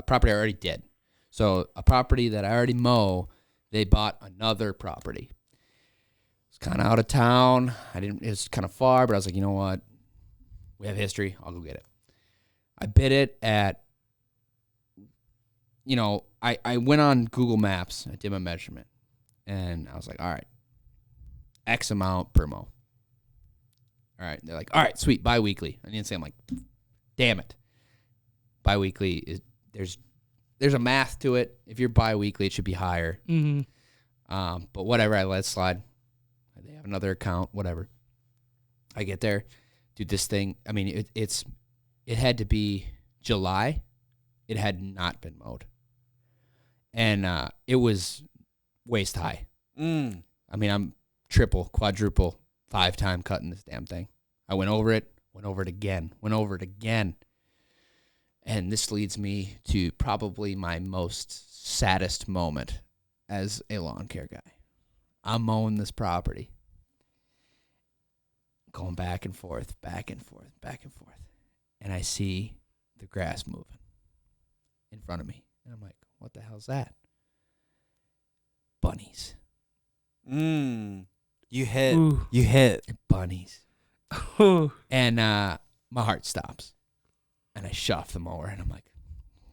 C: property I already did. So a property that I already mow, they bought another property. It's kind of out of town. It was kind of far, but I was like, you know what? We have history. I'll go get it. I bid it at, you know, I went on Google Maps. I did my measurement. And I was like, all right, X amount per mow. All right. They're like, all right, sweet, bi-weekly. I didn't say, I'm like, damn it. Bi-weekly is there's a math to it. If you're bi-weekly, it should be higher.
B: Mm-hmm.
C: But whatever, I let it slide. They have another account, whatever. I get there, dude. This thing. I mean, it had to be July. It had not been mowed, and it was waist high. I mean, I'm triple, quadruple, 5-time cutting this damn thing. I went over it again. And this leads me to probably my most saddest moment as a lawn care guy. I'm mowing this property, going back and forth, and I see the grass moving in front of me. And I'm like, what the hell's that? Bunnies.
A: You hit.
C: Bunnies.
B: Ooh.
C: And my heart stops. And I shut off the mower, and I'm like,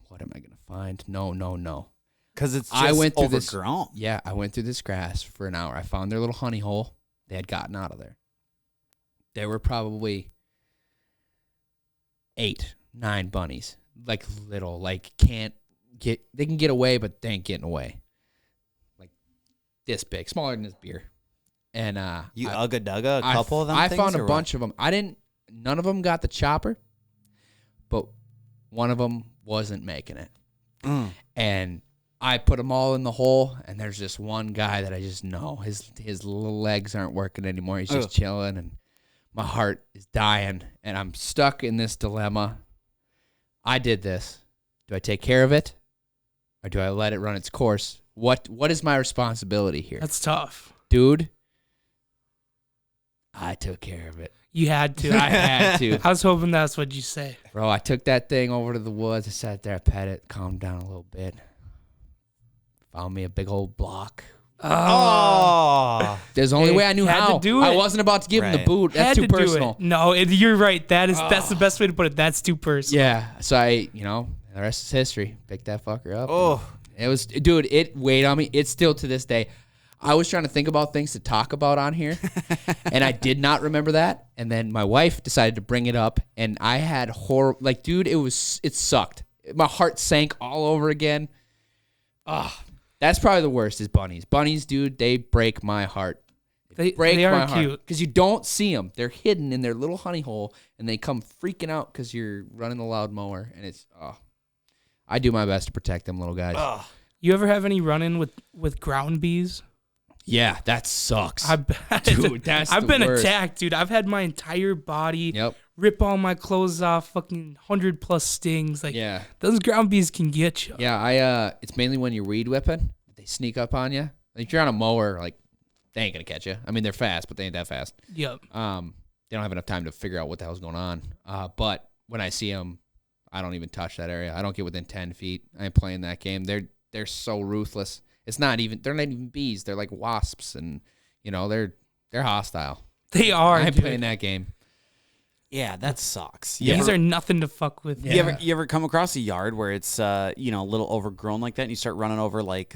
C: what am I going to find? No.
A: Because it's just overgrown.
C: I went through this grass for an hour. I found their little honey hole. They had gotten out of there. There were probably 8, 9 bunnies. Like little, like they can get away, but they ain't getting away. Like this big, smaller than this beer. And
A: you ugga-dugga a couple of them?
C: I found a bunch of them. None of them got the chopper, but one of them wasn't making it. And I put them all in the hole, and there's just one guy that I just know. His little legs aren't working anymore. He's just chilling, and my heart is dying, and I'm stuck in this dilemma. I did this. Do I take care of it, or do I let it run its course? What is my responsibility here?
B: That's tough.
C: Dude, I took care of it.
B: You had to.
C: I had to.
B: I was hoping that's what you say.
C: Bro, I took that thing over to the woods. I sat there, I pet it, calmed down a little bit. Found me a big old block.
A: Oh.
C: There's the only way I knew
B: had
C: how.
B: to do it.
C: I wasn't about to give him the
A: Right.
C: boot. That's
B: Had
C: too
B: to do
C: personal.
B: it. No, you're right. That's the best way to put it. That's too personal.
C: Yeah. So the rest is history. Picked that fucker up.
A: Oh.
C: It was, dude, it weighed on me. It's still to this day. I was trying to think about things to talk about on here, and I did not remember that. And then my wife decided to bring it up, and I had dude, it sucked. My heart sank all over again. That's probably the worst is bunnies. Bunnies, dude, they break my heart.
B: They
C: My
B: are
C: heart.
B: cute.
C: Because you don't see them. They're hidden in their little honey hole, and they come freaking out because you're running the loud mower, and I do my best to protect them little guys.
B: You ever have any run-in with ground bees?
C: Yeah, that sucks.
B: I bet.
C: Dude, that's
B: I've
C: the
B: been
C: worst.
B: attacked, dude. I've had my entire body
C: Yep.
B: rip all my clothes off, fucking 100+ stings. Like,
C: Yeah.
B: those ground bees can get you.
C: Yeah, it's mainly when you're weed whipping. They sneak up on you. Like, if you're on a mower, like, they ain't gonna catch you. I mean, they're fast, but they ain't that fast.
B: Yep.
C: They don't have enough time to figure out what the hell's going on. But when I see them, I don't even touch that area. I don't get within 10 feet. I ain't playing that game. They're so ruthless. They're not even bees. They're like wasps, and they're hostile.
B: They are,
C: I ain't
B: dude.
C: playing that game.
A: Yeah, that sucks.
B: These are nothing to fuck with.
A: You ever come across a yard where it's a little overgrown like that, and you start running over like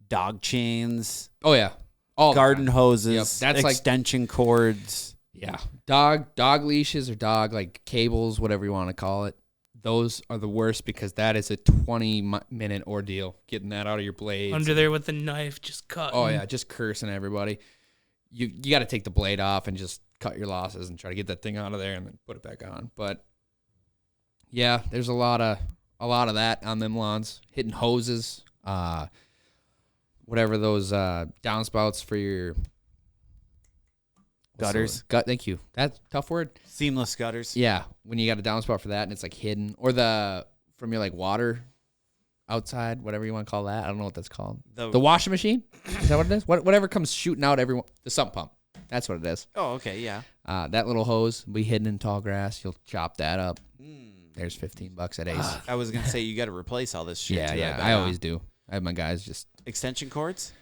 A: dog chains,
C: Oh yeah, all
A: garden
C: the time.
A: hoses,
C: Yep, that's
A: extension cords.
C: Yeah, dog leashes or dog like cables, whatever you want to call it. Those are the worst because that is a 20-minute ordeal getting that out of your blades.
B: Under there with a knife, just cut.
C: Oh yeah, just cursing everybody. You got to take the blade off and just cut your losses and try to get that thing out of there and then put it back on. But yeah, there's a lot of that on them lawns. Hitting hoses, whatever those downspouts for your
A: Gutters.
C: Thank you. That's a tough word.
A: Seamless gutters.
C: Yeah, when you got a downspout for that and it's like hidden, or from your like water outside, whatever you want to call that. I don't know what that's called. The washing machine? Is that what it is? Whatever comes shooting out the sump pump. That's what it is.
A: Oh, okay, yeah.
C: That little hose will be hidden in tall grass. You'll chop that up. There's $15 at Ace.
A: I was gonna say you got to replace all this shit.
C: Yeah,
A: too,
C: yeah.
A: bet.
C: I always do. I have my guys just.
A: Extension cords.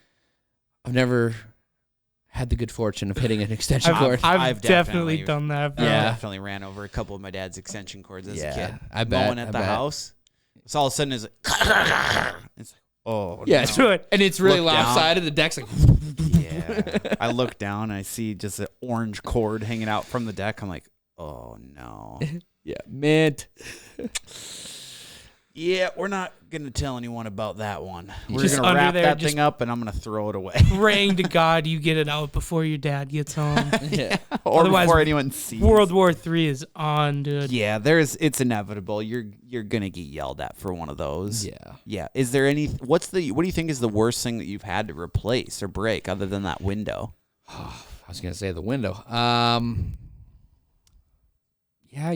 C: I've never had the good fortune of hitting an extension cord.
B: I've definitely done that. Bro.
A: I
C: Yeah.
A: definitely ran over a couple of my dad's extension cords as a kid.
C: I bet.
A: Mowing at the house. So all of a sudden it's like, it's like, oh
C: Yeah,
A: no.
C: and it's really
A: Look down.
C: lopsided. The deck's like.
A: Yeah. I look down and I see just an orange cord hanging out from the deck. I'm like, oh no.
C: Yeah, mint.
A: Yeah, we're not gonna tell anyone about that one. We're
B: Just
A: gonna
B: under
A: wrap
B: there,
A: that
B: just-
A: thing up and I'm gonna throw it away.
B: Praying to God you get it out before your dad gets home.
C: Yeah.
A: Or
B: Otherwise,
A: before anyone sees.
B: World War III is on, dude.
A: Yeah, it's inevitable. You're gonna get yelled at for one of those.
C: Yeah.
A: Yeah. Is there what do you think is the worst thing that you've had to replace or break other than that window?
C: I was gonna say the window. Yeah,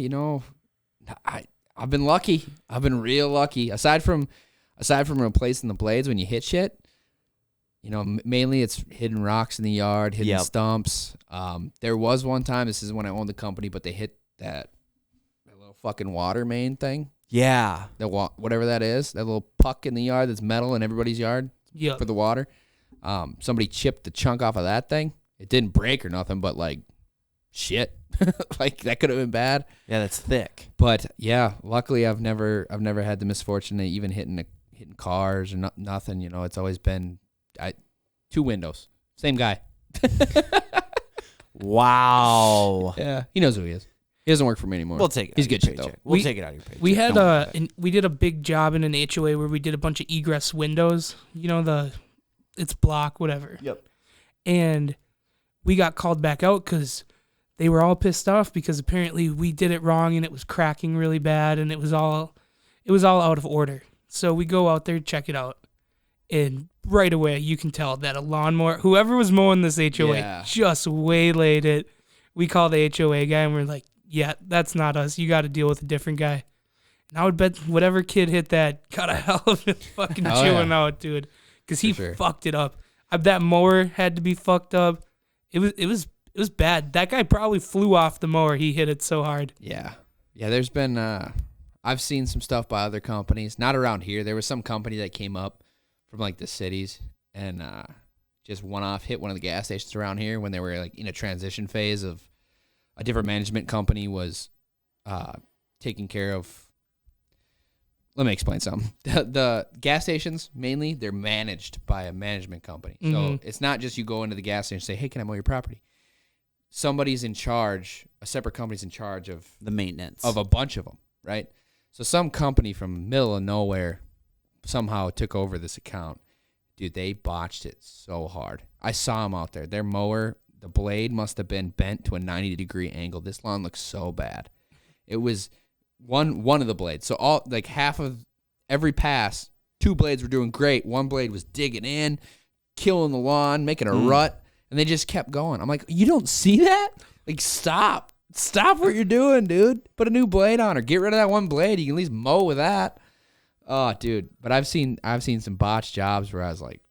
C: I've been lucky. I've been real lucky. Aside from replacing the blades when you hit shit, mainly it's hidden rocks in the yard, hidden stumps. There was one time. This is when I owned the company, but they hit that little fucking water main thing.
A: Yeah.
C: Whatever that is, that little puck in the yard that's metal in everybody's yard
B: Yep.
C: for the water. Somebody chipped the chunk off of that thing. It didn't break or nothing, but like shit. Like that could have been bad.
A: Yeah, that's thick.
C: But yeah, luckily I've never had the misfortune of even hitting cars or nothing. It's always been 2 windows. Same guy.
A: Wow.
C: Yeah, he knows who he is. He doesn't work for me anymore.
A: We'll take it.
C: He's
A: out of
C: good
A: your
C: shit though.
A: paycheck. We'll take it out of your paycheck.
B: We had
A: Don't worry about it.
B: we did a big job in an HOA where we did a bunch of egress windows. It's block, whatever.
A: Yep.
B: And we got called back out because they were all pissed off because apparently we did it wrong and it was cracking really bad and it was all out of order. So we go out there, check it out, and right away you can tell that a lawnmower, whoever was mowing this HOA, just waylaid it. We call the HOA guy and we're like, yeah, that's not us. You got to deal with a different guy. And I would bet whatever kid hit that got a hell of a fucking chewing out, dude, because he fucked it up. That mower had to be fucked up. It It was bad. That guy probably flew off the mower. He hit it so hard.
C: Yeah. Yeah, there's been I've seen some stuff by other companies, not around here. There was some company that came up from like the cities and just hit one of the gas stations around here when they were like in a transition phase of a different management company was taking care of. Let me explain something. The gas stations, mainly, they're managed by a management company. So it's not just you go into the gas station and say, hey, can I mow your property? Somebody's in charge, a separate company's in charge of
A: the maintenance
C: of a bunch of them, right? So some company from the middle of nowhere somehow took over this account. Dude, they botched it so hard. I saw them out there. Their mower, the blade must have been bent to a 90-degree angle. This lawn looks so bad. It was one of the blades. So all like half of every pass, 2 blades were doing great. 1 blade was digging in, killing the lawn, making a rut, and they just kept going. I'm like, you don't see that? Like, stop what you're doing, dude. Put a new blade on or get rid of that 1 blade. You can at least mow with that. Oh, dude. But I've seen some botched jobs where I was like,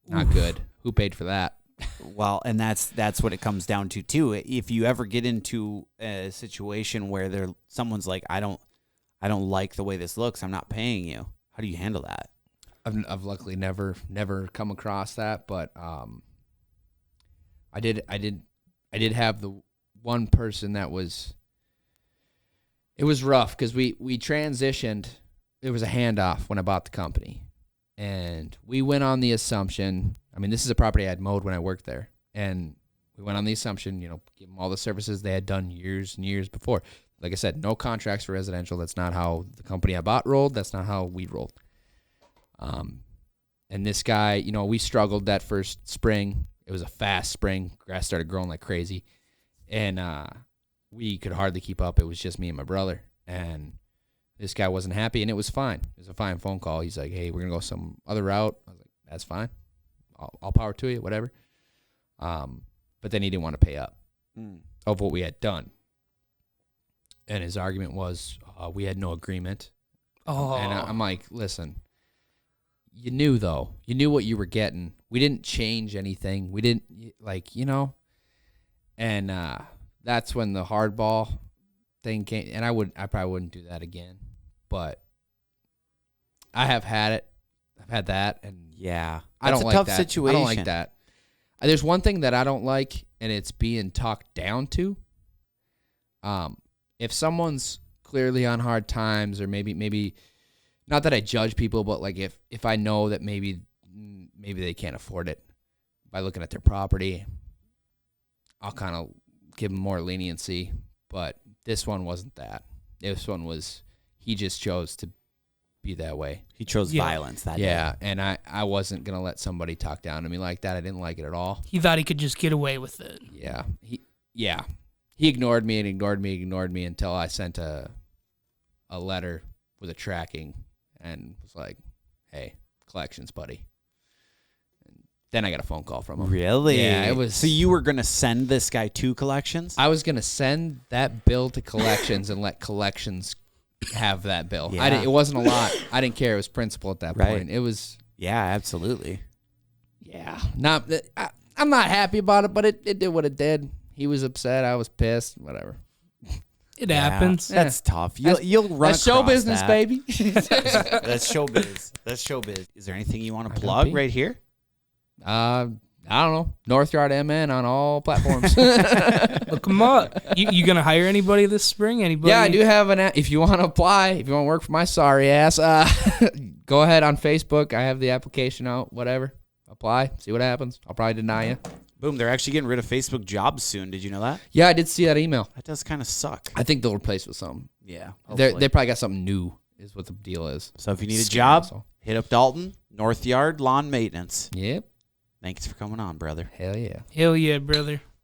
C: not good. Who paid for that?
A: Well, and that's what it comes down to too. If you ever get into a situation where someone's like, I don't like the way this looks, I'm not paying you. How do you handle that?
C: I've luckily never come across that, but I did have the one person that was. It was rough because we transitioned. There was a handoff when I bought the company, and we went on the assumption. I mean, this is a property I had mowed when I worked there, and we went on the assumption, give them all the services they had done years and years before. Like I said, no contracts for residential. That's not how the company I bought rolled. That's not how we rolled. And this guy, we struggled that first spring. It was a fast spring. Grass started growing like crazy, and we could hardly keep up. It was just me and my brother, and this guy wasn't happy, and it was fine. It was a fine phone call. He's like, hey, we're going to go some other route. I was like, that's fine. I'll power to you, whatever. But then he didn't want to pay up of what we had done. And his argument was we had no agreement.
B: Oh.
C: And I'm like, listen, you knew, though. You knew what you were getting. We didn't change anything. We didn't, And that's when the hardball thing came. And I probably wouldn't do that again. But I have had it. I've had that. And
A: yeah,
C: I don't
A: that's a
C: like
A: tough
C: that.
A: situation.
C: I don't like that. There's one thing that I don't like, and it's being talked down to. If someone's clearly on hard times, or maybe not that I judge people, but like if I know that maybe they can't afford it by looking at their property, I'll kind of give them more leniency. But this one wasn't that. This one was he just chose to be that way.
A: He chose violence that day.
C: Yeah, and I wasn't going to let somebody talk down to me like that. I didn't like it at all.
B: He thought he could just get away with it.
C: Yeah. He ignored me and ignored me until I sent a letter with a tracking and was like, hey, collections, buddy. And then I got a phone call from him.
A: Really?
C: Yeah, it was.
A: So you were going to send this guy to collections?
C: I was going to send that bill to collections and let collections have that bill.
A: Yeah.
C: It wasn't a lot. I didn't care. It was principle at that point. It was.
A: Yeah, absolutely.
C: Yeah. I'm not happy about it, but it did what it did. He was upset. I was pissed. Whatever.
B: It happens.
A: That's tough. You'll run
C: That's show business,
A: that.
C: baby.
A: That's showbiz. That's showbiz. Is there anything you want to plug right here?
C: I don't know. Northyard MN on all platforms.
B: Look him up. You gonna hire anybody this spring? Anybody?
C: Yeah, I do have if you want to apply, if you want to work for my sorry ass, go ahead on Facebook. I have the application out. Whatever. Apply. See what happens. I'll probably deny you.
A: Boom. They're actually getting rid of Facebook jobs soon. Did you know that?
C: Yeah, I did see that email.
A: That does kind of suck.
C: I think they'll replace with something.
A: Yeah.
C: They probably got something new is what the deal is.
A: So if you need a job, hit up Dalton, Northyard Lawn Maintenance.
C: Yep.
A: Thanks for coming on, brother.
C: Hell yeah.
B: Hell yeah, brother.